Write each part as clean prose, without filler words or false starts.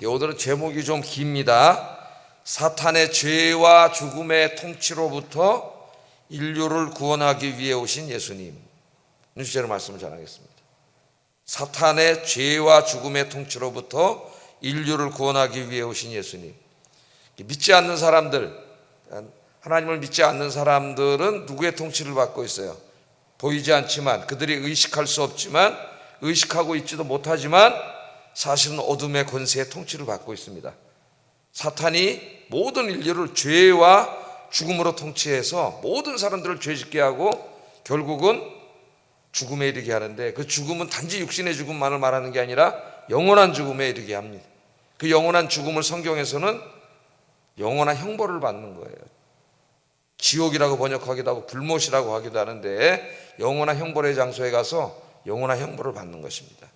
오늘은 제목이 좀 깁니다. 사탄의 죄와 죽음의 통치로부터 인류를 구원하기 위해 오신 예수님. 주제로 말씀을 전하겠습니다. 사탄의 죄와 죽음의 통치로부터 인류를 구원하기 위해 오신 예수님. 믿지 않는 사람들, 하나님을 믿지 않는 사람들은 누구의 통치를 받고 있어요? 보이지 않지만, 그들이 의식할 수 없지만, 의식하고 있지도 못하지만 사실은 어둠의 권세의 통치를 받고 있습니다. 사탄이 모든 인류를 죄와 죽음으로 통치해서 모든 사람들을 죄짓게 하고 결국은 죽음에 이르게 하는데, 그 죽음은 단지 육신의 죽음만을 말하는 게 아니라 영원한 죽음에 이르게 합니다. 그 영원한 죽음을 성경에서는 영원한 형벌을 받는 거예요. 지옥이라고 번역하기도 하고 불못이라고 하기도 하는데, 영원한 형벌의 장소에 가서 영원한 형벌을 받는 것입니다.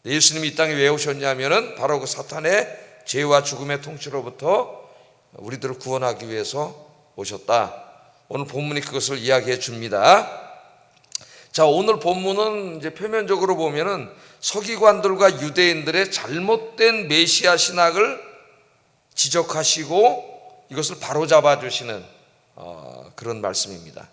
예수님이 이 땅에 왜 오셨냐면은 바로 그 사탄의 죄와 죽음의 통치로부터 우리들을 구원하기 위해서 오셨다. 오늘 본문이 그것을 이야기해 줍니다. 자, 오늘 본문은 이제 표면적으로 보면은 서기관들과 유대인들의 잘못된 메시아 신학을 지적하시고 이것을 바로잡아 주시는 그런 말씀입니다.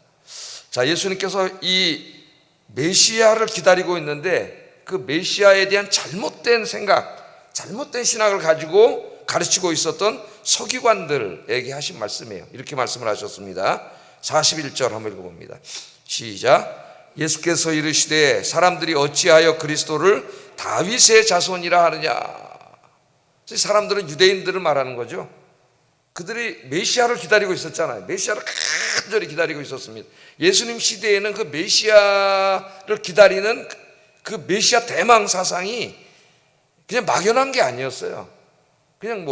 자, 예수님께서 이 메시아를 기다리고 있는데 그 메시아에 대한 잘못된 생각, 잘못된 신학을 가지고 가르치고 있었던 서기관들에게 하신 말씀이에요. 이렇게 말씀을 하셨습니다. 41절 한번 읽어봅니다. 시작. 예수께서 이르시되 사람들이 어찌하여 그리스도를 다윗의 자손이라 하느냐. 사람들은 유대인들을 말하는 거죠. 그들이 메시아를 기다리고 있었잖아요. 메시아를 간절히 기다리고 있었습니다. 예수님 시대에는 그 메시아를 기다리는 그 메시아 대망 사상이 그냥 막연한 게 아니었어요. 그냥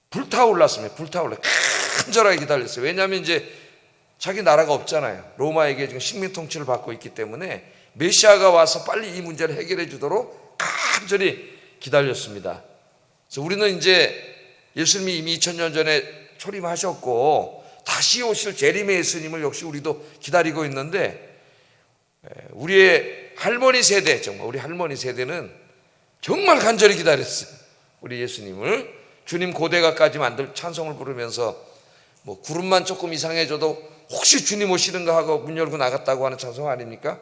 불타올랐습니다. 간절하게 기다렸어요. 왜냐하면 이제 자기 나라가 없잖아요. 로마에게 지금 식민 통치를 받고 있기 때문에 메시아가 와서 빨리 이 문제를 해결해 주도록 간절히 기다렸습니다. 그래서 우리는 이제 예수님이 이미 2000년 전에 초림하셨고 다시 오실 재림의 예수님을 역시 우리도 기다리고 있는데, 우리의 할머니 세대, 정말 우리 할머니 세대는 정말 간절히 기다렸어요. 우리 예수님을 주님 고대가까지 만들 찬송을 부르면서 구름만 조금 이상해져도 혹시 주님 오시는가 하고 문 열고 나갔다고 하는 찬송 아닙니까?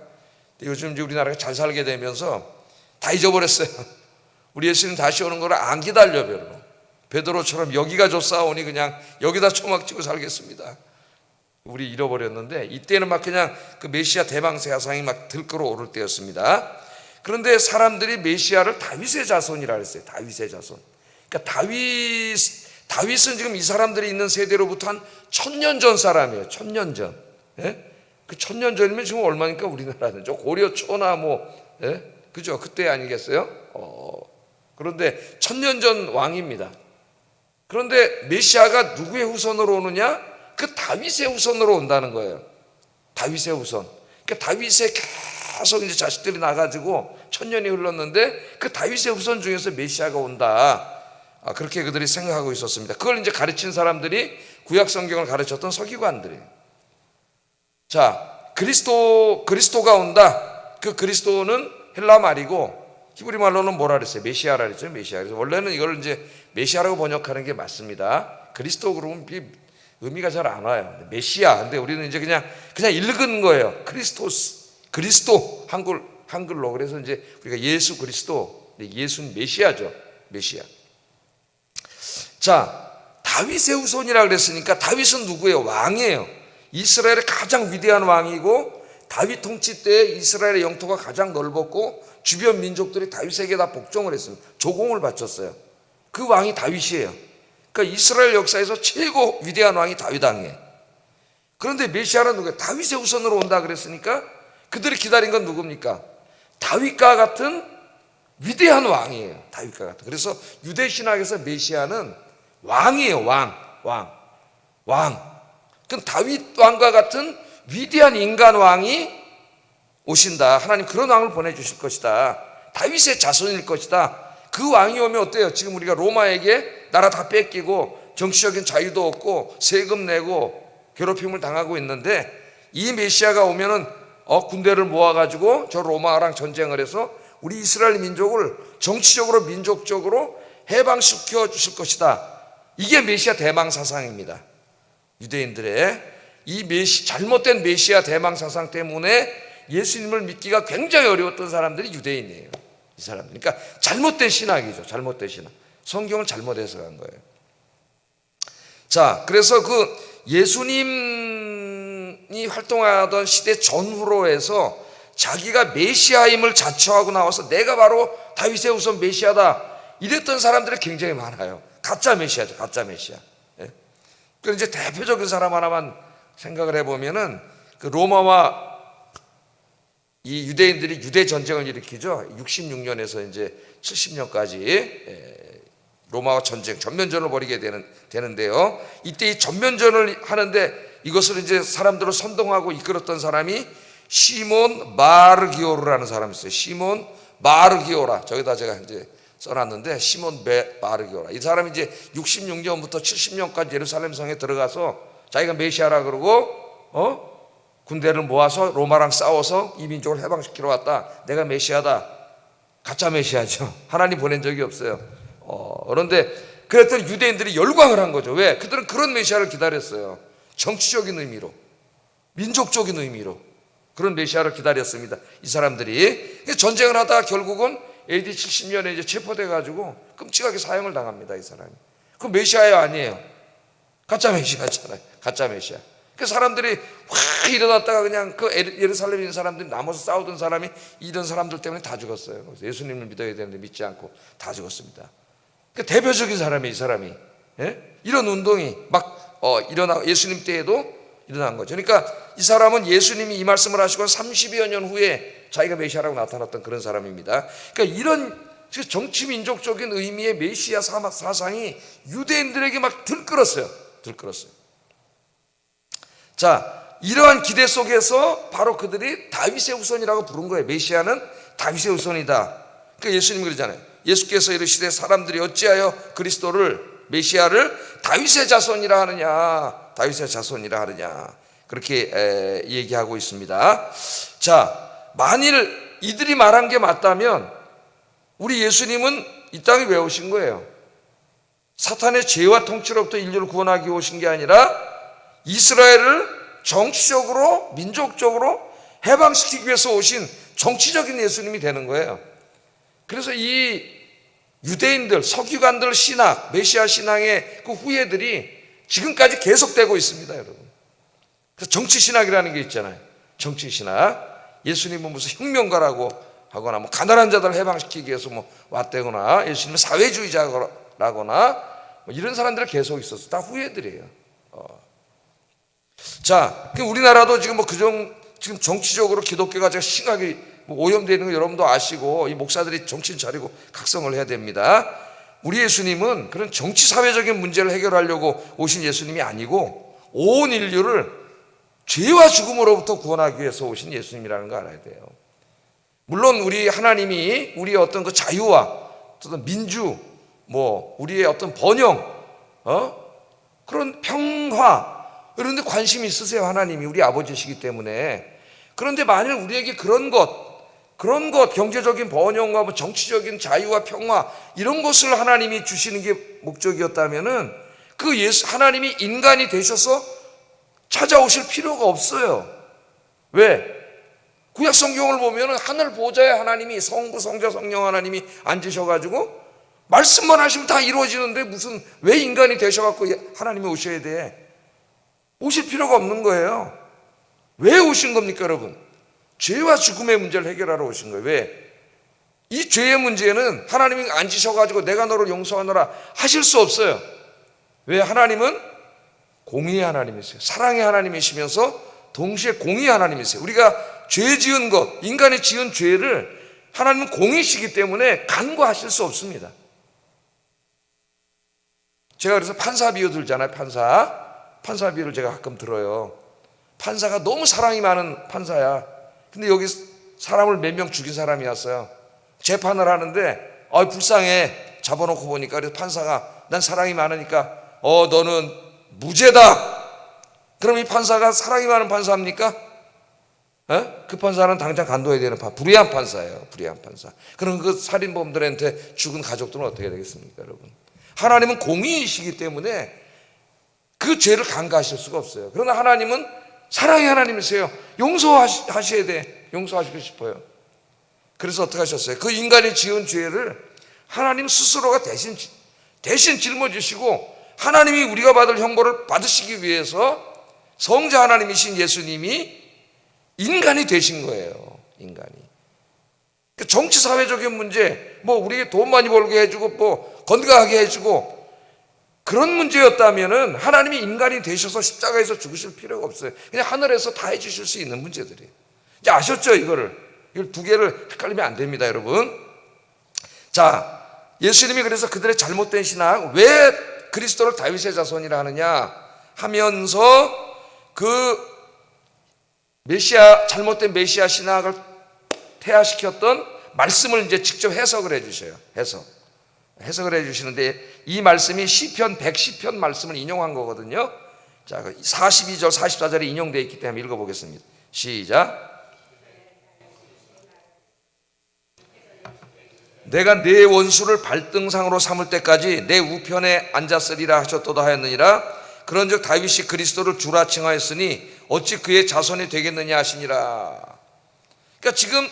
요즘 이제 우리나라가 잘 살게 되면서 다 잊어버렸어요. 우리 예수님 다시 오는 걸 안 기다려. 별로 베드로처럼 여기가 좋사오니 그냥 여기다 초막치고 살겠습니다. 우리 잃어버렸는데, 이때는 막 그냥 그 메시아 대망세 사상이 막 들끓어 오를 때였습니다. 그런데 사람들이 메시아를 다윗의 자손이라 그랬어요. 다윗의 자손. 그러니까 다윗은 지금 이 사람들이 있는 세대로부터 한 1000년 전 사람이에요. 1000년 전. 예? 그 1000년 전이면 지금 얼마니까 우리나라는 고려 초나 예? 그죠? 그때 아니겠어요? 그런데 1000년 전 왕입니다. 그런데 메시아가 누구의 후손으로 오느냐? 그 다윗의 후손으로 온다는 거예요. 다윗의 후손. 그러니까 다윗의 계속 이제 자식들이 나가지고 1000년이 흘렀는데 그 다윗의 후손 중에서 메시아가 온다. 그렇게 그들이 생각하고 있었습니다. 그걸 이제 가르친 사람들이 구약 성경을 가르쳤던 서기관들이에요. 자, 그리스도가 온다. 그 그리스도는 헬라 말이고 히브리 말로는 뭐라 그랬어요? 메시아라 그랬죠. 메시아. 그래서 원래는 이걸 이제 메시아라고 번역하는 게 맞습니다. 그리스도 그러면 의미가 잘 안 와요. 메시아. 근데 우리는 이제 그냥 읽은 거예요. 그리스도 한글로. 그래서 이제 우리가 예수 그리스도, 예수는 메시아죠. 메시아. 자, 다윗의 후손이라 그랬으니까 다윗은 누구예요? 왕이에요. 이스라엘의 가장 위대한 왕이고, 다윗 통치 때 이스라엘의 영토가 가장 넓었고 주변 민족들이 다윗에게 다 복종을 했습니다. 조공을 바쳤어요. 그 왕이 다윗이에요. 그러니까 이스라엘 역사에서 최고 위대한 왕이 다윗 왕이에요. 그런데 메시아는 누구예요? 다윗의 후손으로 온다 그랬으니까 그들이 기다린 건 누굽니까? 다윗과 같은 위대한 왕이에요. 다윗과 같은. 그래서 유대 신학에서 메시아는 왕이에요. 왕. 그럼 다윗 왕과 같은 위대한 인간 왕이 오신다. 하나님 그런 왕을 보내주실 것이다. 다윗의 자손일 것이다. 그 왕이 오면 어때요? 지금 우리가 로마에게 나라 다 뺏기고 정치적인 자유도 없고 세금 내고 괴롭힘을 당하고 있는데, 이 메시아가 오면은 군대를 모아가지고 저 로마랑 전쟁을 해서 우리 이스라엘 민족을 정치적으로 민족적으로 해방시켜 주실 것이다. 이게 메시아 대망 사상입니다. 유대인들의 이 잘못된 메시아 대망 사상 때문에 예수님을 믿기가 굉장히 어려웠던 사람들이 유대인이에요. 이 사람들. 그러니까 잘못된 신학이죠. 잘못된 신학. 성경을 잘못 해석한 거예요. 자, 그래서 그 예수님이 활동하던 시대 전후로 해서 자기가 메시아임을 자처하고 나와서 내가 바로 다윗의 후손 메시아다 이랬던 사람들이 굉장히 많아요. 가짜 메시아죠. 가짜 메시아. 예? 그 이제 대표적인 사람 하나만 생각을 해보면은 그 로마와 이 유대인들이 유대 전쟁을 일으키죠. 66년에서 이제 70년까지 로마와 전면전을 벌이게 되는데요. 이때 이 전면전을 하는데 이것을 이제 사람들을 선동하고 이끌었던 사람이 시몬 마르기오르라는 사람이 있어요. 시몬 마르기오라. 저기다 제가 이제 써놨는데 시몬 마르기오라. 이 사람이 이제 66년부터 70년까지 예루살렘 성에 들어가서 자기가 메시아라 그러고 군대를 모아서 로마랑 싸워서 이 민족을 해방시키러 왔다. 내가 메시아다. 가짜 메시아죠. 하나님 보낸 적이 없어요. 그런데 그랬더니 유대인들이 열광을 한 거죠. 왜? 그들은 그런 메시아를 기다렸어요. 정치적인 의미로, 민족적인 의미로 그런 메시아를 기다렸습니다. 이 사람들이 전쟁을 하다가 결국은 AD 70년에 이제 체포돼 가지고 끔찍하게 사형을 당합니다. 이 사람이. 그 메시아예요, 아니에요? 가짜 메시아잖아요. 가짜 메시아. 그 사람들이 확 일어났다가 그냥 그 예루살렘에 있는 사람들이 나머지 싸우던 사람이 이런 사람들 때문에 다 죽었어요. 그래서 예수님을 믿어야 되는데 믿지 않고 다 죽었습니다. 그 대표적인 사람이 이 사람이. 예? 이런 운동이 막 예수님 때에도 일어난 거죠. 그러니까 이 사람은 예수님이 이 말씀을 하시고 30여 년 후에 자기가 메시아라고 나타났던 그런 사람입니다. 그러니까 이런 정치 민족적인 의미의 메시아 사상이 유대인들에게 막 들끓었어요. 자, 이러한 기대 속에서 바로 그들이 다윗의 후손이라고 부른 거예요. 메시아는 다윗의 후손이다. 그러니까 예수님 그러잖아요. 예수께서 이르시되 사람들이 어찌하여 그리스도를 메시아를 다윗의 자손이라 하느냐. 다윗의 자손이라 하느냐. 그렇게 얘기하고 있습니다. 자, 만일 이들이 말한 게 맞다면 우리 예수님은 이 땅에 왜 오신 거예요? 사탄의 죄와 통치로부터 인류를 구원하기 오신 게 아니라 이스라엘을 정치적으로 민족적으로 해방시키기 위해서 오신 정치적인 예수님이 되는 거예요. 그래서 이 유대인들, 서기관들 신학, 메시아 신앙의 그 후예들이 지금까지 계속되고 있습니다, 여러분. 그래서 정치 신학이라는 게 있잖아요. 정치 신학. 예수님은 무슨 혁명가라고 하거나 뭐 가난한 자들을 해방시키기 위해서 뭐 왔다거나 예수님은 사회주의자라거나 뭐 이런 사람들이 계속 있었어요. 다 후예들이에요. 자, 우리나라도 지금 지금 정치적으로 기독교가 제가 심하게 오염되어 있는 거 여러분도 아시고 이 목사들이 정신 차리고 각성을 해야 됩니다. 우리 예수님은 그런 정치 사회적인 문제를 해결하려고 오신 예수님이 아니고 온 인류를 죄와 죽음으로부터 구원하기 위해서 오신 예수님이라는 거 알아야 돼요. 물론 우리 하나님이 우리의 어떤 그 자유와 어떤 민주, 우리의 어떤 번영, 그런 평화 이런 데 관심이 있으세요. 하나님이 우리 아버지시기 때문에. 그런데 만일 우리에게 그런 것 경제적인 번영과 뭐 정치적인 자유와 평화 이런 것을 하나님이 주시는 게 목적이었다면은 그 하나님이 인간이 되셔서 찾아오실 필요가 없어요. 왜? 구약 성경을 보면은 하늘 보좌에 하나님이 성부 성자 성령 하나님이 앉으셔가지고 말씀만 하시면 다 이루어지는데 무슨 왜 인간이 되셔갖고 하나님이 오셔야 돼? 오실 필요가 없는 거예요. 왜 오신 겁니까, 여러분? 죄와 죽음의 문제를 해결하러 오신 거예요. 왜? 이 죄의 문제는 하나님이 앉으셔가지고 내가 너를 용서하노라 하실 수 없어요. 왜? 하나님은 공의의 하나님이세요. 사랑의 하나님이시면서 동시에 공의의 하나님이세요. 우리가 죄 지은 것, 인간이 지은 죄를 하나님은 공의시기 때문에 간과하실 수 없습니다. 제가 그래서 판사 비유 들잖아요. 판사 비유를 제가 가끔 들어요. 판사가 너무 사랑이 많은 판사야. 근데 여기 사람을 몇 명 죽인 사람이 왔어요. 재판을 하는데 불쌍해. 잡아놓고 보니까 그래서 판사가 난 사랑이 많으니까 너는 무죄다. 그럼 이 판사가 사랑이 많은 판사입니까? 그 판사는 당장 간도해야 되는 불의한 판사예요. 불의한 판사. 그럼 그 살인범들한테 죽은 가족들은 어떻게 되겠습니까, 여러분? 하나님은 공의이시기 때문에 그 죄를 간과하실 수가 없어요. 그러나 하나님은 사랑의 하나님이세요. 용서하셔야 돼. 용서하시고 싶어요. 그래서 어떻게 하셨어요? 그 인간이 지은 죄를 하나님 스스로가 대신 짊어지시고 하나님이 우리가 받을 형벌을 받으시기 위해서 성자 하나님이신 예수님이 인간이 되신 거예요. 인간이. 정치 사회적인 문제, 우리에게 돈 많이 벌게 해주고 건강하게 해주고 그런 문제였다면은 하나님이 인간이 되셔서 십자가에서 죽으실 필요가 없어요. 그냥 하늘에서 다 해주실 수 있는 문제들이에요. 이제 아셨죠? 이걸 두 개를 헷갈리면 안 됩니다, 여러분. 자, 예수님이 그래서 그들의 잘못된 신앙, 왜 그리스도를 다윗의 자손이라 하느냐 하면서 그 잘못된 메시아 신학을 퇴화시켰던 말씀을 이제 직접 해석을 해주셔요. 해석을 해주시는데 이 말씀이 시편 110편 말씀을 인용한 거거든요. 자, 42절 44절에 인용되어 있기 때문에 읽어보겠습니다. 시작. 내가 내 원수를 발등상으로 삼을 때까지 내 우편에 앉았으리라 하셨도다 하였느니라. 그런즉 다윗이 그리스도를 주라 칭하였으니 어찌 그의 자손이 되겠느냐 하시니라. 그러니까 지금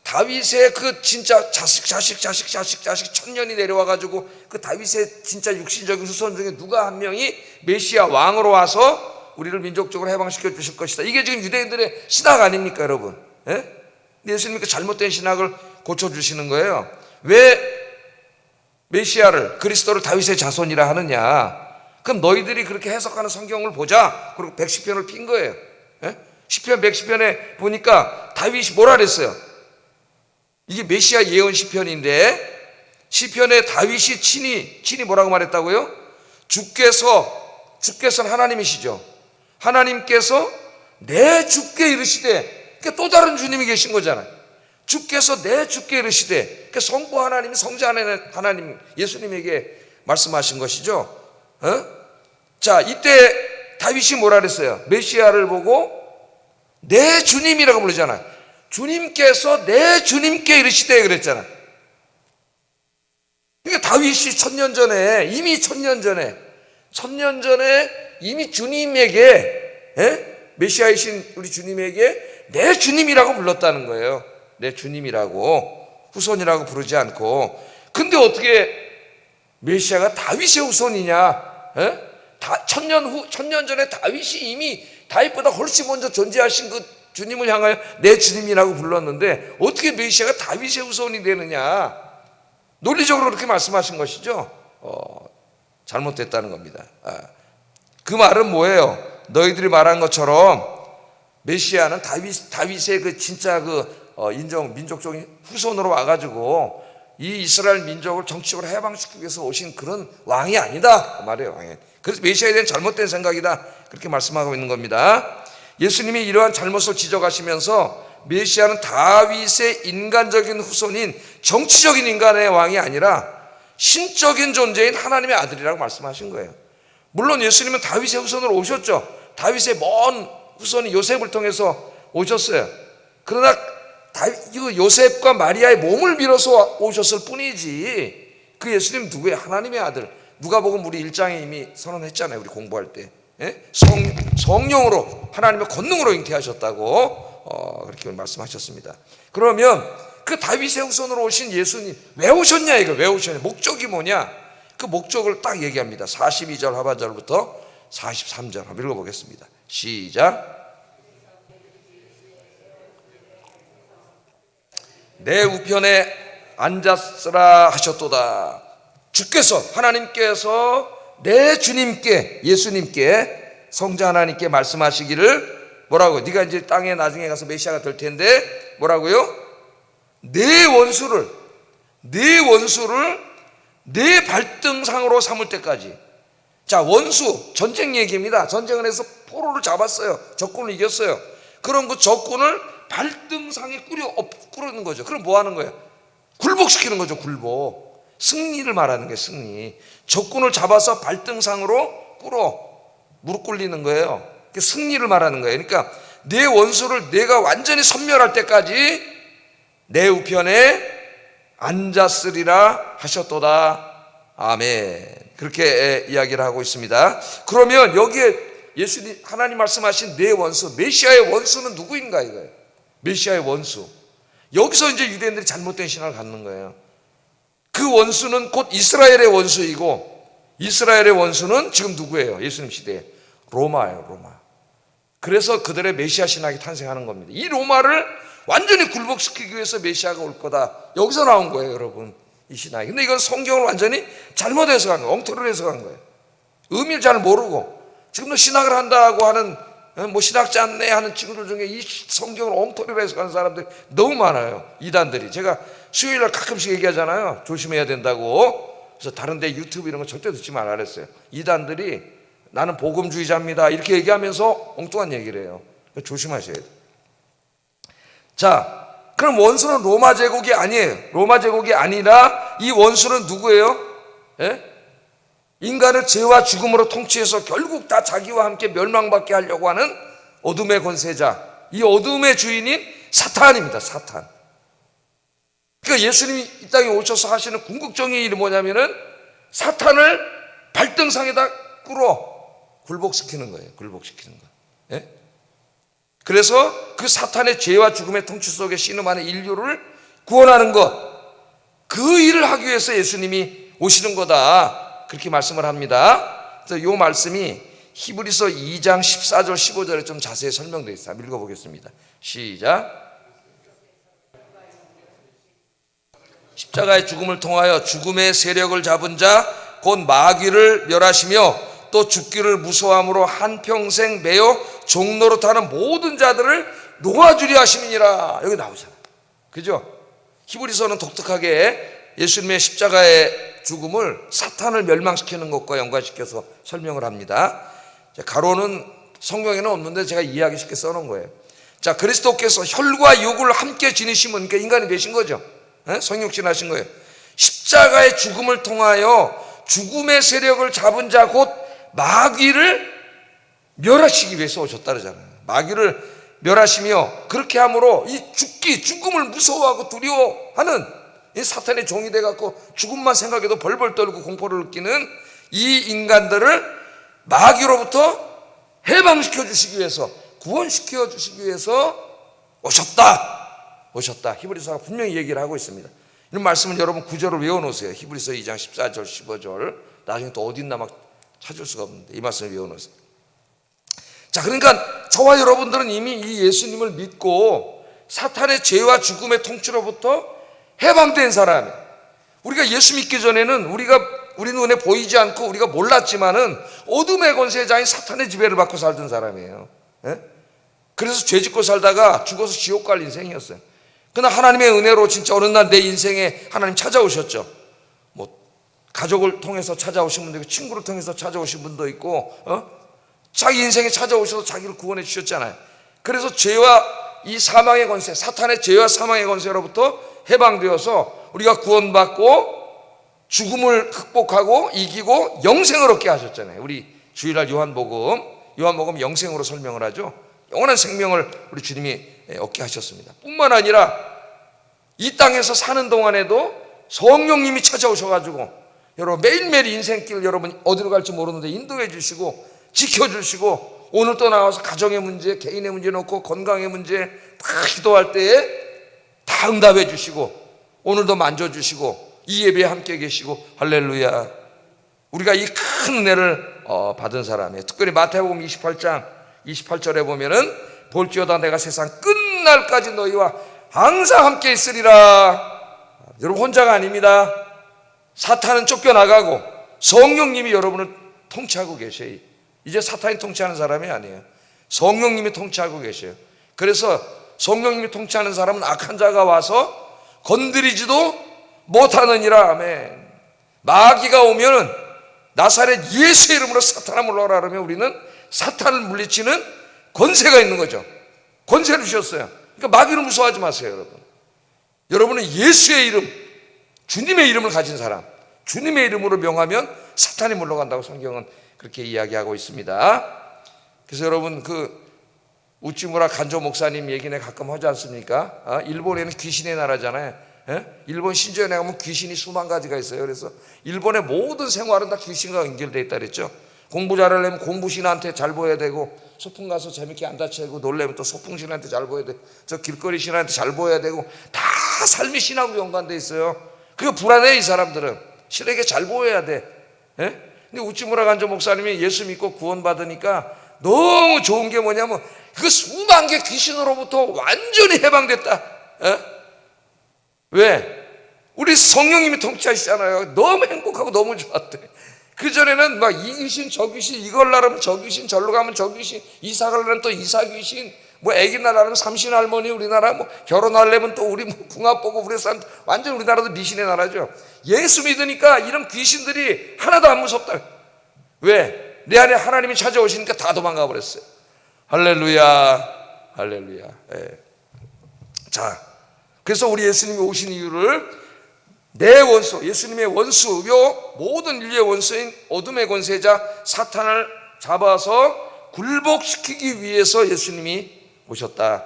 다윗의 그 진짜 자식 천년이 내려와가지고 그 다윗의 진짜 육신적인 후손 중에 누가 한 명이 메시아 왕으로 와서 우리를 민족적으로 해방시켜 주실 것이다. 이게 지금 유대인들의 신학 아닙니까, 여러분? 예? 예수님이 그 잘못된 신학을 고쳐주시는 거예요. 왜 메시아를 그리스도를 다윗의 자손이라 하느냐? 그럼 너희들이 그렇게 해석하는 성경을 보자. 그리고 110편을 핀 거예요. 예? 10편 110편에 보니까 다윗이 뭐라 그랬어요? 이게 메시아 예언 시편인데 시편에 다윗이 친히 뭐라고 말했다고요? 주께서는 하나님이시죠. 하나님께서 내 주께 이르시되, 그러니까 또 다른 주님이 계신 거잖아요. 주께서 내 주께 이르시되, 그러니까 성부 하나님이 성자 하나님 예수님에게 말씀하신 것이죠. 자, 이때 다윗이 뭐라 그랬어요? 메시아를 보고 내 주님이라고 부르잖아요. 주님께서 내 주님께 이르시되 그랬잖아. 그러니까 다윗이 천년 전에 이미 주님에게, 메시아이신 우리 주님에게 내 주님이라고 불렀다는 거예요. 내 주님이라고, 후손이라고 부르지 않고. 근데 어떻게 메시아가 다윗의 후손이냐? 천년 전에 다윗이 이미 다윗보다 훨씬 먼저 존재하신 그 주님을 향하여 내 주님이라고 불렀는데 어떻게 메시아가 다윗의 후손이 되느냐? 논리적으로 그렇게 말씀하신 것이죠. 잘못됐다는 겁니다. 그 말은 뭐예요? 너희들이 말한 것처럼 메시아는 다윗의 그 진짜 민족적인 후손으로 와가지고 이 이스라엘 민족을 정치적으로 해방시키기 위해서 오신 그런 왕이 아니다, 그 말이에요. 왕이. 그래서 메시아에 대한 잘못된 생각이다, 그렇게 말씀하고 있는 겁니다. 예수님이 이러한 잘못을 지적하시면서 메시아는 다윗의 인간적인 후손인 정치적인 인간의 왕이 아니라 신적인 존재인 하나님의 아들이라고 말씀하신 거예요. 물론 예수님은 다윗의 후손으로 오셨죠. 다윗의 먼 후손이 요셉을 통해서 오셨어요. 그러나 요셉과 마리아의 몸을 밀어서 오셨을 뿐이지 그 예수님 누구예요? 하나님의 아들. 누가복음 우리 1장에 이미 선언했잖아요. 우리 공부할 때. 성령으로, 하나님의 권능으로 잉태하셨다고 그렇게 말씀하셨습니다. 그러면 그 다윗의 후손으로 오신 예수님 왜 오셨냐, 이거 왜 오셨냐, 목적이 뭐냐, 그 목적을 딱 얘기합니다. 42절 하반절부터 43절 한번 읽어보겠습니다. 시작. 내 우편에 앉았으라 하셨도다. 주께서, 하나님께서 내 주님께, 예수님께, 성자 하나님께 말씀하시기를 뭐라고? 네가 이제 땅에 나중에 가서 메시아가 될 텐데 뭐라고요? 내 원수를 내 발등상으로 삼을 때까지. 자, 원수, 전쟁 얘기입니다. 전쟁을 해서 포로를 잡았어요. 적군을 이겼어요. 그럼 그 적군을 발등상에 꾸르는 거죠. 그럼 뭐 하는 거예요? 굴복시키는 거죠. 굴복. 승리를 말하는 거예요. 승리. 적군을 잡아서 발등상으로 무릎 꿇리는 거예요. 승리를 말하는 거예요. 그러니까 내 원수를 내가 완전히 섬멸할 때까지 내 우편에 앉았으리라 하셨도다. 아멘. 그렇게 이야기를 하고 있습니다. 그러면 여기에 예수님 하나님 말씀하신 내 원수, 메시아의 원수는 누구인가 이거예요. 메시아의 원수. 여기서 이제 유대인들이 잘못된 신앙을 갖는 거예요. 그 원수는 곧 이스라엘의 원수이고, 이스라엘의 원수는 지금 누구예요? 예수님 시대에 로마예요. 로마. 그래서 그들의 메시아 신학이 탄생하는 겁니다. 이 로마를 완전히 굴복시키기 위해서 메시아가 올 거다. 여기서 나온 거예요, 여러분. 이 신학이. 근데 이건 성경을 완전히 잘못 해석한 거예요. 엉터리로 해석한 거예요. 의미를 잘 모르고 지금도 신학을 한다고 하는 뭐 신학자 안내 하는 친구들 중에 이 성경을 엉터리로 해석하는 사람들이 너무 많아요. 이단들이. 제가 수요일날 가끔씩 얘기하잖아요. 조심해야 된다고. 그래서 다른 데 유튜브 이런 거 절대 듣지 말라 그랬어요. 이단들이 나는 복음주의자입니다 이렇게 얘기하면서 엉뚱한 얘기를 해요. 조심하셔야 돼요. 자, 그럼 원수는 로마 제국이 아니에요. 로마 제국이 아니라 이 원수는 누구예요? 예? 인간을 죄와 죽음으로 통치해서 결국 다 자기와 함께 멸망받게 하려고 하는 어둠의 권세자, 이 어둠의 주인인 사탄입니다. 사탄. 그러니까 예수님이 이 땅에 오셔서 하시는 궁극적인 일이 뭐냐면은 사탄을 발등상에다 끌어 굴복시키는 거예요. 굴복시키는 거. 예? 그래서 그 사탄의 죄와 죽음의 통치 속에 신음하는 인류를 구원하는 것, 그 일을 하기 위해서 예수님이 오시는 거다. 그렇게 말씀을 합니다. 그래서 이 말씀이 히브리서 2장 14절 15절에 좀 자세히 설명되어 있어요. 읽어보겠습니다. 시작. 십자가의 죽음을 통하여 죽음의 세력을 잡은 자 곧 마귀를 멸하시며 또 죽기를 무서워함으로 한평생 매여 종노릇 하는 모든 자들을 놓아주려 하심이니라. 여기 나오잖아요. 그죠? 히브리서는 독특하게 예수님의 십자가의 죽음을 사탄을 멸망시키는 것과 연관시켜서 설명을 합니다. 가로는 성경에는 없는데 제가 이해하기 쉽게 써놓은 거예요. 자, 그리스도께서 혈과 육을 함께 지니심은, 그러니까 인간이 되신 거죠. 성육신 하신 거예요. 십자가의 죽음을 통하여 죽음의 세력을 잡은 자 곧 마귀를 멸하시기 위해서 오셨다 그러잖아요. 마귀를 멸하시며 그렇게 함으로 이 죽음을 무서워하고 두려워하는 이 사탄의 종이 돼갖고 죽음만 생각해도 벌벌 떨고 공포를 느끼는 이 인간들을 마귀로부터 해방시켜 주시기 위해서, 구원시켜 주시기 위해서 오셨다. 히브리서가 분명히 얘기를 하고 있습니다. 이런 말씀은 여러분 구절을 외워놓으세요. 히브리서 2장 14절 15절. 나중에 또 어디 있나 막 찾을 수가 없는데 이 말씀을 외워놓으세요. 자, 그러니까 저와 여러분들은 이미 이 예수님을 믿고 사탄의 죄와 죽음의 통치로부터 해방된 사람이에요. 우리가 예수 믿기 전에는 우리 눈에 보이지 않고 우리가 몰랐지만은 어둠의 권세자인 사탄의 지배를 받고 살던 사람이에요. 예? 그래서 죄 짓고 살다가 죽어서 지옥 갈 인생이었어요. 그러나 하나님의 은혜로 진짜 어느 날 내 인생에 하나님 찾아오셨죠. 뭐 가족을 통해서 찾아오신 분도 있고 친구를 통해서 찾아오신 분도 있고 자기 인생에 찾아오셔서 자기를 구원해 주셨잖아요. 그래서 죄와 이 사망의 권세, 사탄의 죄와 사망의 권세로부터 해방되어서 우리가 구원받고 죽음을 극복하고 이기고 영생을 얻게 하셨잖아요. 우리 주일날 요한복음 영생으로 설명을 하죠. 영원한 생명을 우리 주님이 얻게 하셨습니다. 뿐만 아니라 이 땅에서 사는 동안에도 성령님이 찾아오셔가지고 여러분 매일매일 인생길 여러분 어디로 갈지 모르는데 인도해 주시고 지켜주시고 오늘 또 나와서 가정의 문제, 개인의 문제 놓고 건강의 문제 다 기도할 때에 다 응답해 주시고 오늘도 만져주시고 이 예배에 함께 계시고 할렐루야. 우리가 이 큰 은혜를 받은 사람이에요. 특별히 마태복음 28장 28절에 보면은 볼지어다 내가 세상 끝날까지 너희와 항상 함께 있으리라. 여러분 혼자가 아닙니다. 사탄은 쫓겨나가고 성령님이 여러분을 통치하고 계셔요. 이제 사탄이 통치하는 사람이 아니에요. 성령님이 통치하고 계셔요. 그래서 성령님이 통치하는 사람은 악한 자가 와서 건드리지도 못하느니라. 아멘. 마귀가 오면은 나사렛 예수의 이름으로 사탄아 물러가라 그러면 우리는 사탄을 물리치는 권세가 있는 거죠. 권세를 주셨어요. 그러니까 마귀를 무서워하지 마세요, 여러분. 여러분은 예수의 이름, 주님의 이름을 가진 사람, 주님의 이름으로 명하면 사탄이 물러간다고 성경은 그렇게 이야기하고 있습니다. 그래서 여러분 우찌무라 간조 목사님 얘기는 가끔 하지 않습니까? 일본에는 귀신의 나라잖아요. 일본 신전에 가면 귀신이 수만 가지가 있어요. 그래서 일본의 모든 생활은 다 귀신과 연결되어 있다 그랬죠. 공부 잘하려면 공부신한테 잘 보여야 되고, 소풍 가서 재밌게 안 다치고 놀려면 또 소풍신한테 잘 보여야 돼. 저 길거리 신한테 잘 보여야 되고, 다 삶이 신하고 연관돼 있어요. 그게 불안해. 이 사람들은 신에게 잘 보여야 돼. 근데 우찌무라 간조 목사님이 예수 믿고 구원받으니까 너무 좋은 게 뭐냐면, 그 수만 개 귀신으로부터 완전히 해방됐다. 왜? 우리 성령님이 통치하시잖아요. 너무 행복하고 너무 좋았대. 그전에는 막 이 귀신 저 귀신, 이걸 나르면 저 귀신, 절로 가면 저 귀신, 이사 가려면 또 이사 귀신, 뭐 애기 낳으려면 삼신 할머니, 우리나라 뭐 결혼하려면 또 우리 뭐 궁합 보고, 우리 사람 완전 우리나라도 미신의 나라죠. 예수 믿으니까 이런 귀신들이 하나도 안 무섭다. 왜? 내 안에 하나님이 찾아오시니까 다 도망가 버렸어요. 할렐루야, 할렐루야. 자, 그래서 우리 예수님이 오신 이유를, 내 원수, 예수님의 원수요 모든 인류의 원수인 어둠의 권세자 사탄을 잡아서 굴복시키기 위해서 예수님이 오셨다.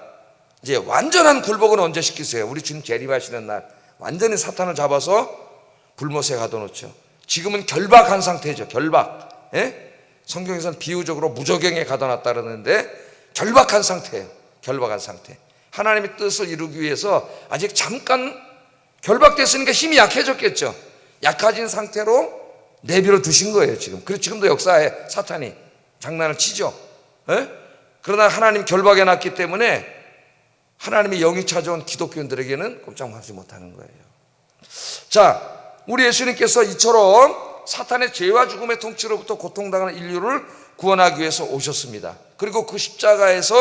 이제 완전한 굴복은 언제 시키세요? 우리 주님 재림하시는 날 완전히 사탄을 잡아서 불못에 가둬놓죠. 지금은 결박한 상태죠. 결박. 성경에서는 비유적으로 무저갱에 가둬놨다 그러는데 결박한 상태예요. 결박한 상태. 하나님의 뜻을 이루기 위해서 아직 잠깐 결박됐으니까 힘이 약해졌겠죠. 약해진 상태로 내버려 두신 거예요. 그래서 지금도 역사에 사탄이 장난을 치죠. 그러나 하나님 결박해 놨기 때문에 하나님의 영이 찾아온 기독교인들에게는 꼼짝하지 못하는 거예요. 자, 우리 예수님께서 이처럼 사탄의 죄와 죽음의 통치로부터 고통당하는 인류를 구원하기 위해서 오셨습니다. 그리고 그 십자가에서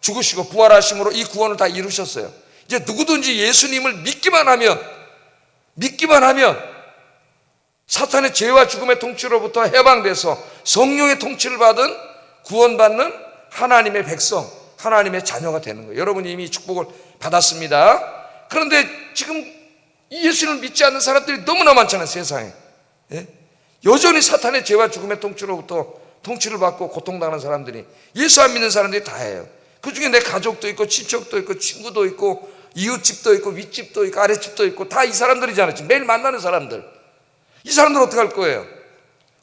죽으시고 부활하심으로 이 구원을 다 이루셨어요. 이제 누구든지 예수님을 믿기만 하면 사탄의 죄와 죽음의 통치로부터 해방돼서 성령의 통치를 받은 구원받는 하나님의 백성, 하나님의 자녀가 되는 거예요. 여러분이 이미 축복을 받았습니다. 그런데 지금 이 예수님을 믿지 않는 사람들이 너무나 많잖아요, 세상에. 여전히 사탄의 죄와 죽음의 통치로부터 통치를 받고 고통당하는 사람들이, 예수 안 믿는 사람들이 다예요. 그 중에 내 가족도 있고 친척도 있고 친구도 있고 이웃집도 있고 윗집도 있고 아랫집도 있고 다 이 사람들이잖아요. 지금 매일 만나는 사람들. 이 사람들 어떻게 할 거예요?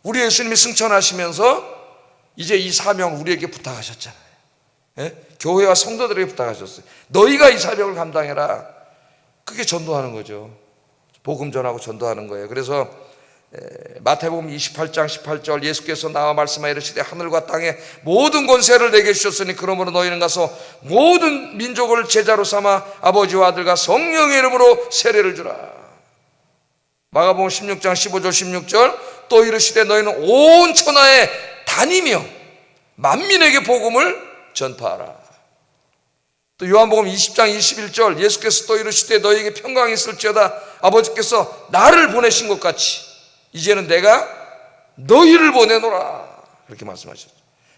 우리 예수님이 승천하시면서 이제 이 사명 우리에게 부탁하셨잖아요. 교회와 성도들에게 부탁하셨어요. 너희가 이 사명을 감당해라. 그게 전도하는 거죠. 복음 전하고 전도하는 거예요. 그래서 마태복음 28장 18절 예수께서 나와 말씀하여 이르시되 하늘과 땅의 모든 권세를 내게 주셨으니 그러므로 너희는 가서 모든 민족을 제자로 삼아 아버지와 아들과 성령의 이름으로 세례를 주라. 마가복음 16장 15절 16절 또 이르시되 너희는 온 천하에 다니며 만민에게 복음을 전파하라. 또 요한복음 20장 21절 예수께서 또 이르시되 너희에게 평강이 있을지어다 아버지께서 나를 보내신 것 같이 이제는 내가 너희를 보내노라. 그렇게 말씀하셨죠.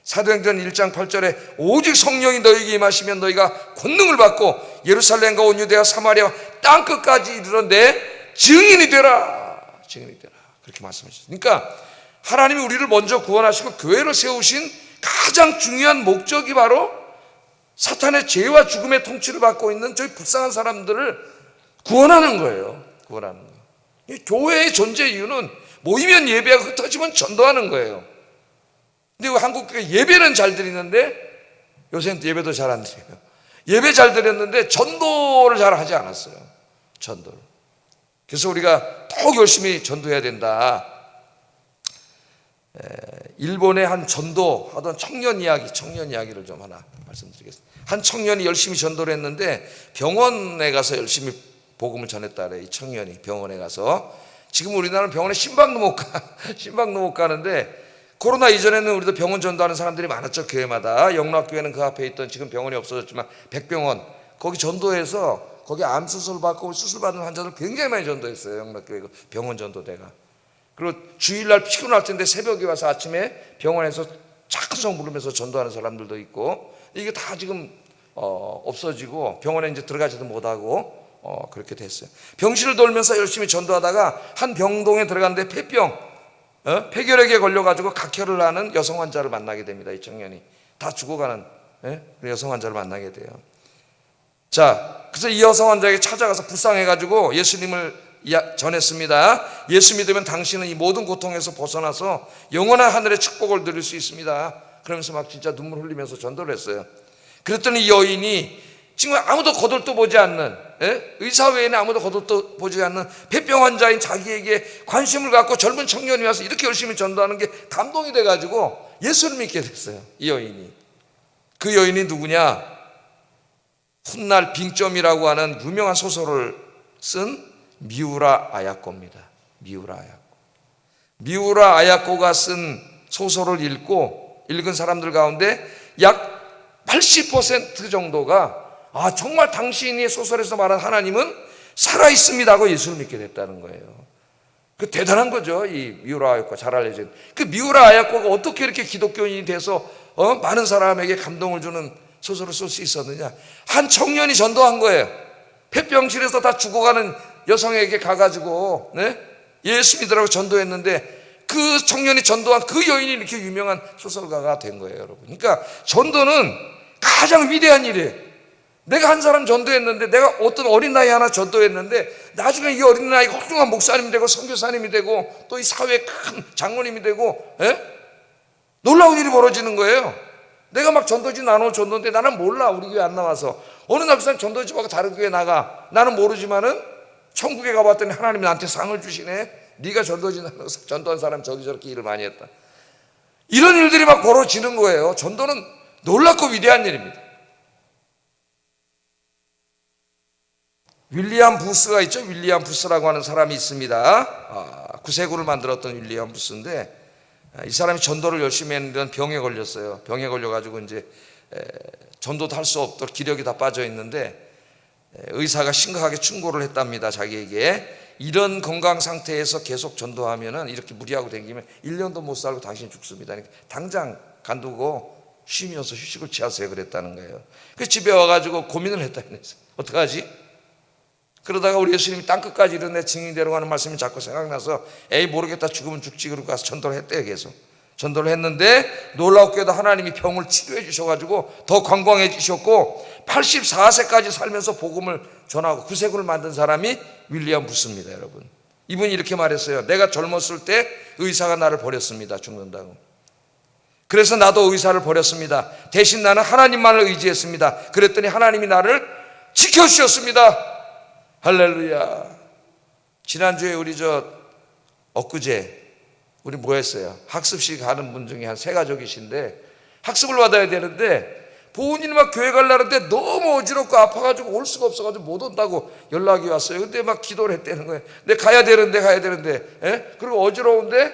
사도행전 1장 8절에 오직 성령이 너희에게 임하시면 너희가 권능을 받고 예루살렘과 온 유대와 사마리아 땅끝까지 이르러 내 증인이 되라. 증인이 되라. 그렇게 말씀하셨죠. 그러니까 하나님이 우리를 먼저 구원하시고 교회를 세우신 가장 중요한 목적이 바로 사탄의 죄와 죽음의 통치를 받고 있는 저희 불쌍한 사람들을 구원하는 거예요. 구원하는 거예요. 교회의 존재 이유는 모이면 예배하고 흩어지면 전도하는 거예요. 근데 한국 교회 예배는 잘 드리는데 요새는 예배도 잘 안 드려요. 예배 잘 드렸는데 전도를 잘 하지 않았어요. 전도를. 그래서 우리가 더욱 열심히 전도해야 된다. 일본의 한 전도하던 청년 이야기를 좀 하나 말씀드리겠습니다. 한 청년이 열심히 전도를 했는데 병원에 가서 열심히 복음을 전했다 그래요. 이 청년이 병원에 가서. 지금 우리나라는 병원에 신방도 못 가는데 코로나 이전에는 우리도 병원 전도하는 사람들이 많았죠. 교회마다. 영락교회는 그 앞에 있던, 지금 병원이 없어졌지만 백병원, 거기 전도해서 거기 암 수술 받고 수술 받는 환자들 굉장히 많이 전도했어요. 영락교회 병원 전도대가. 그리고 주일날 피곤할 텐데 새벽에 와서 아침에 병원에서 착성 부르면서 전도하는 사람들도 있고, 이게 다 지금 없어지고 병원에 이제 들어가지도 못하고 그렇게 됐어요. 병실을 돌면서 열심히 전도하다가 한 병동에 들어갔는데 폐결핵에 걸려가지고 각혈을 하는 여성 환자를 만나게 됩니다. 이 청년이 다 죽어가는 예? 그 여성 환자를 만나게 돼요. 자, 그래서 이 여성 환자에게 찾아가서 불쌍해가지고 예수님을 전했습니다. 예수 믿으면 당신은 이 모든 고통에서 벗어나서 영원한 하늘의 축복을 누릴 수 있습니다. 그러면서 막 진짜 눈물 흘리면서 전도를 했어요. 그랬더니 이 여인이 지금 아무도 거들떠 보지 않는, 의사 외에는 아무도 거들떠 보지 않는 폐병 환자인 자기에게 관심을 갖고 젊은 청년이 와서 이렇게 열심히 전도하는 게 감동이 돼가지고 예수를 믿게 됐어요. 이 여인이. 그 여인이 누구냐? 훗날 빙점이라고 하는 유명한 소설을 쓴 미우라 아야코입니다. 미우라 아야코가 쓴 소설을 읽은 사람들 가운데 약 80% 정도가 정말 당신이 소설에서 말한 하나님은 살아있습니다 하고 예수를 믿게 됐다는 거예요. 그 대단한 거죠. 이 미우라 아야코, 잘 알려진 그 미우라 아야코가 어떻게 이렇게 기독교인이 돼서 많은 사람에게 감동을 주는 소설을 쓸 수 있었느냐. 한 청년이 전도한 거예요. 폐병실에서 다 죽어가는 여성에게 가가지고 예수 믿으라고 전도했는데 그 청년이 전도한 그 여인이 이렇게 유명한 소설가가 된 거예요, 여러분. 그러니까 전도는 가장 위대한 일이에요. 내가 한 사람 전도했는데, 내가 어떤 어린 나이 하나 전도했는데 나중에 이 어린 나이가 훌륭한 목사님이 되고 선교사님이 되고 또 이 사회의 큰 장로님이 되고 놀라운 일이 벌어지는 거예요. 내가 막 전도지 나눠 줬는데 나는 몰라. 우리 교회 안 나와서 어느 날 그 사람 전도지하고 다른 교회 나가. 나는 모르지만은 천국에 가봤더니 하나님이 나한테 상을 주시네. 네가 전도한 사람 저렇게 일을 많이 했다. 이런 일들이 막 벌어지는 거예요. 전도는 놀랍고 위대한 일입니다. 윌리엄 부스가 있죠. 윌리엄 부스라고 하는 사람이 있습니다. 구세구를 만들었던 윌리엄 부스인데, 이 사람이 전도를 열심히 했는데 병에 걸렸어요. 병에 걸려가지고 이제 전도도 할 수 없도록 기력이 다 빠져 있는데, 의사가 심각하게 충고를 했답니다. 자기에게 이런 건강 상태에서 계속 전도하면은, 이렇게 무리하고 다니면 1년도 못 살고 당신이 죽습니다. 그러니까 당장 간두고 쉬면서 휴식을 취하세요 그랬다는 거예요. 그래서 집에 와가지고 고민을 했다는 거예요. 어떡하지? 그러다가 우리 예수님이 땅끝까지 이른 내 증인이 되라고 말씀이 자꾸 생각나서 에이 모르겠다, 죽으면 죽지, 그러고 가서 전도를 했대요. 계속 전도를 했는데 놀랍게도 하나님이 병을 치료해 주셔가지고 더 건강해지셨고 84세까지 살면서 복음을 전하고 구세구를 만든 사람이 윌리엄 부스입니다. 여러분, 이분이 이렇게 말했어요. 내가 젊었을 때 의사가 나를 버렸습니다. 죽는다고. 그래서 나도 의사를 버렸습니다. 대신 나는 하나님만을 의지했습니다. 그랬더니 하나님이 나를 지켜주셨습니다. 할렐루야. 지난주에 우리 엊그제 우리 뭐 했어요? 학습식 하는 분 중에 한 3가족이신데 학습을 받아야 되는데 본인이 막 교회 가려는데 너무 어지럽고 아파가지고 올 수가 없어가지고 못 온다고 연락이 왔어요. 근데 막 기도를 했다는 거예요. 근데 가야 되는데 그리고 어지러운데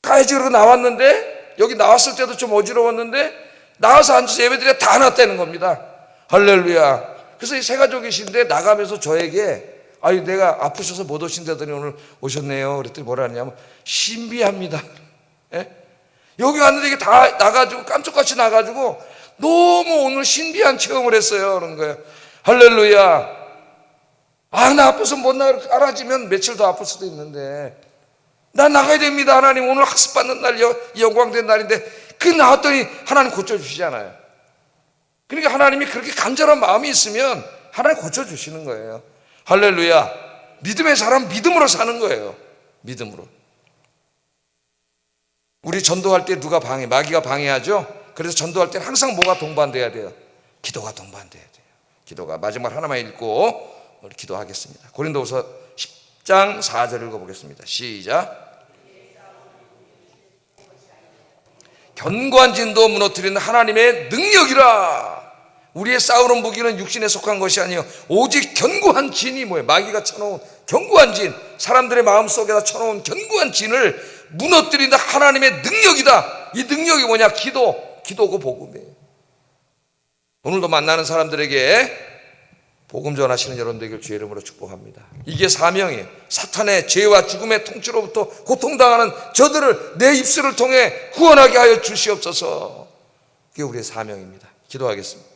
가야지. 그러고 나왔는데 여기 나왔을 때도 좀 어지러웠는데 나와서 앉아서 예배드려 다 났다는 겁니다. 할렐루야. 그래서 이 3가족이신데 나가면서 저에게 내가 아프셔서 못 오신다더니 오늘 오셨네요. 그랬더니 뭐라 하냐면 신비합니다. 여기 왔는데 이게 다 나가지고 깜짝같이 나가지고 너무 오늘 신비한 체험을 했어요. 그런 거예요. 할렐루야. 나 아파서 못 알아지면 며칠 더 아플 수도 있는데 나 나가야 됩니다. 하나님 오늘 학습 받는 날, 영광된 날인데 그 나왔더니 하나님 고쳐주시잖아요. 그러니까 하나님이 그렇게 간절한 마음이 있으면 하나님 고쳐주시는 거예요. 할렐루야. 믿음의 사람 믿음으로 사는 거예요. 믿음으로. 우리 전도할 때 누가 마귀가 방해하죠. 그래서 전도할 때 항상 뭐가 동반돼야 돼요? 기도가 동반돼야 돼요. 기도가. 마지막 하나만 읽고 우리 기도하겠습니다. 고린도후서 10장 4절 읽어보겠습니다. 시작. 견고한 진도 무너뜨리는 하나님의 능력이라. 우리의 싸우는 무기는 육신에 속한 것이 아니요 오직 견고한 진이 뭐예요? 마귀가 쳐놓은 견고한 진, 사람들의 마음속에다 쳐놓은 견고한 진을 무너뜨린다. 하나님의 능력이다. 이 능력이 뭐냐? 기도고 복음이에요. 오늘도 만나는 사람들에게 복음 전하시는 여러분 되길 주의 이름으로 축복합니다. 이게 사명이에요. 사탄의 죄와 죽음의 통치로부터 고통당하는 저들을 내 입술을 통해 구원하게 하여 주시옵소서. 그게 우리의 사명입니다. 기도하겠습니다.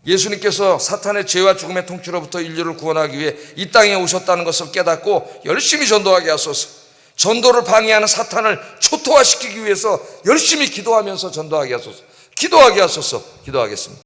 예수님께서 사탄의 죄와 죽음의 통치로부터 인류를 구원하기 위해 이 땅에 오셨다는 것을 깨닫고 열심히 전도하게 하소서. 전도를 방해하는 사탄을 초토화시키기 위해서 열심히 기도하면서 전도하게 하소서. 기도하게 하소서. 기도하겠습니다.